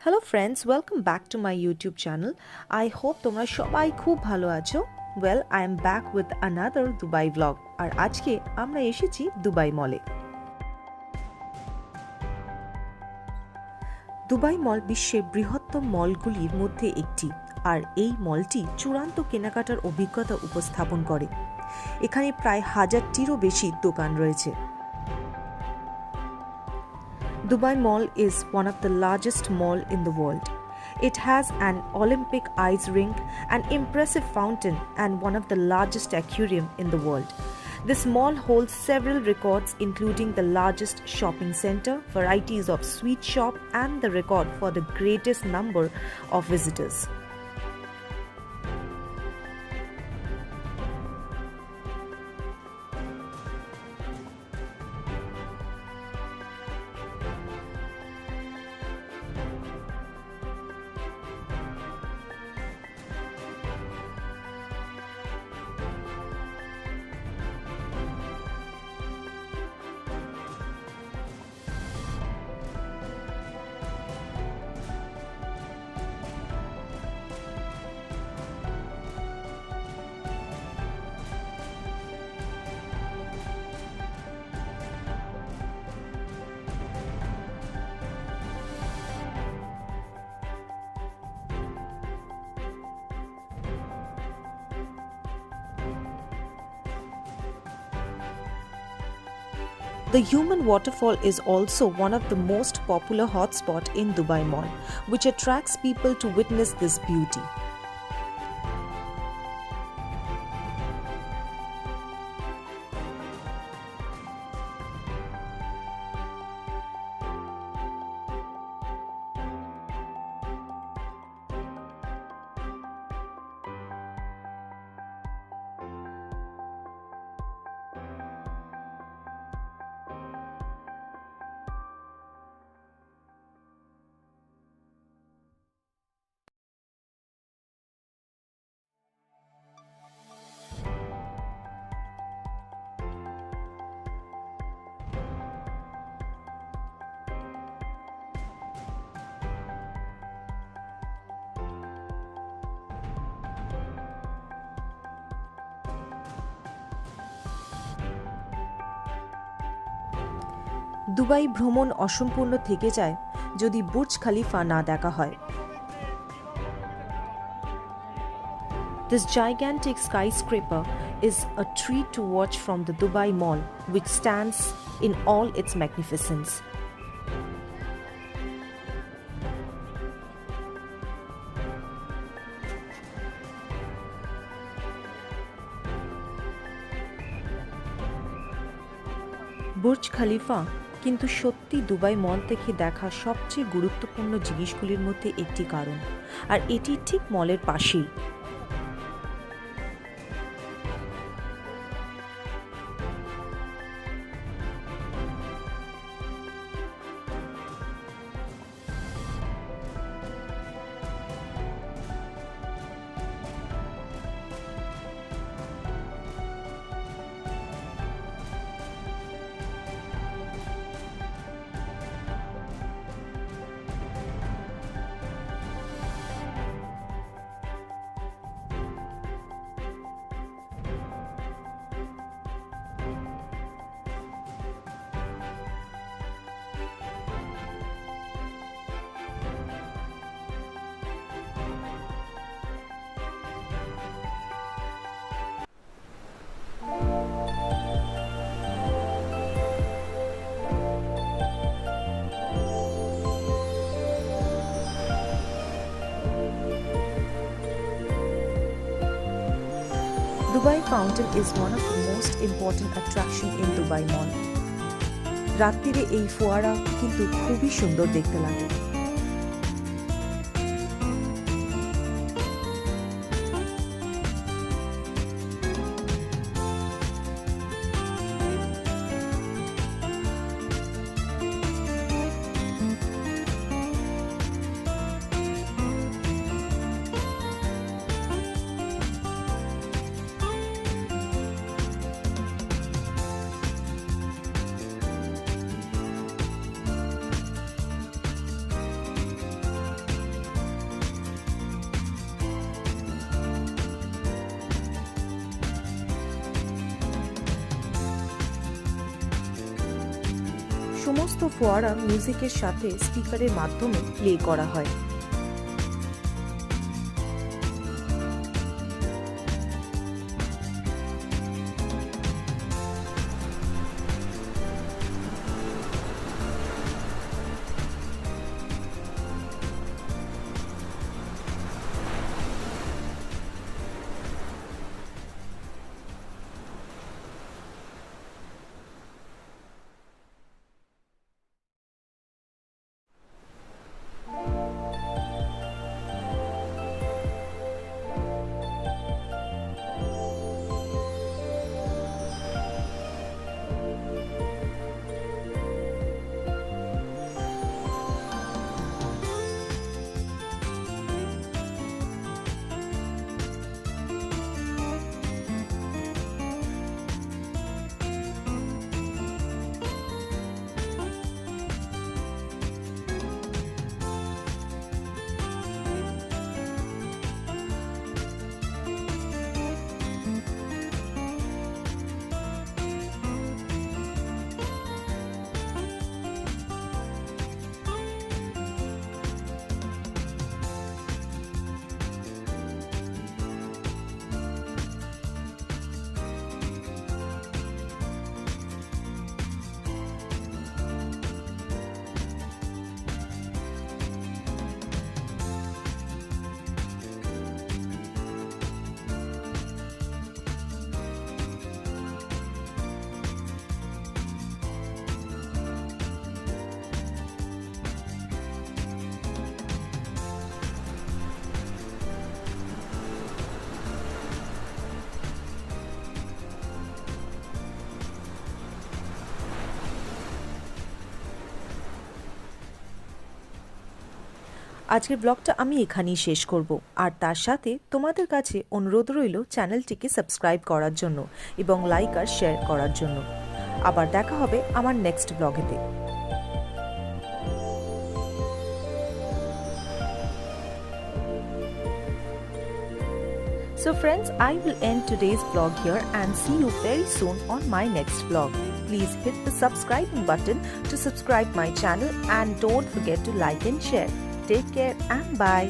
Hello friends, welcome back to my YouTube channel. I hope তোমরা সবাই খুব ভালো আছো। Well, I am back with another Dubai blog. আর আজকে আমরা এসেছি দুবাই মলে। দুবাই মল বিশ্বের বৃহত্তম মলগুলির মধ্যে একটি, আর এই মলটি চূড়ান্ত কেনাকাটার অভিজ্ঞতা উপস্থাপন করে। এখানে প্রায় 1000টিরও বেশি দোকান রয়েছে। Dubai Mall is one of the largest mall in the world. It has an Olympic ice rink, an impressive fountain, and one of the largest aquarium in the world. This mall holds several records including the largest shopping center, varieties of sweet shop, and the record for the greatest number of visitors. The Human Waterfall is also one of the most popular hotspots in Dubai Mall, which attracts people to witness this beauty. Dubai ভ্রমণ অসম্পূর্ণ থেকে যায় যদি Burj Khalifa না দেখা হয়। This gigantic skyscraper is a treat to watch from the Dubai Mall, which stands in all its magnificence. Burj Khalifa কিন্তু সত্যি দুবাই মল থেকে দেখা সবচেয়ে গুরুত্বপূর্ণ জিনিসগুলির মধ্যে একটি কারণ, আর এটি ঠিক মলের পাশেই। Dubai Fountain is one of the most important attraction in Dubai Mall. রাত্রিরে এই ফোয়ারা কিন্তু খুবই সুন্দর দেখতে লাগে। সমস্ত ফোয়ারা মিউজিকের সাথে স্পিকারের মাধ্যমে প্লে করা হয়। আজকের ব্লগটা আমি এখানেই শেষ করব, আর তার সাথে তোমাদের কাছে অনুরোধ রইল চ্যানেলটিকে সাবস্ক্রাইব করার জন্য এবং লাইক আর শেয়ার করার জন্য। আবার দেখা হবে আমার next ব্লগেতে। So friends, I will end today's vlog here and see you very soon on my next vlog. Please hit the subscribing button to subscribe my channel and don't forget to like and share. Take care and bye.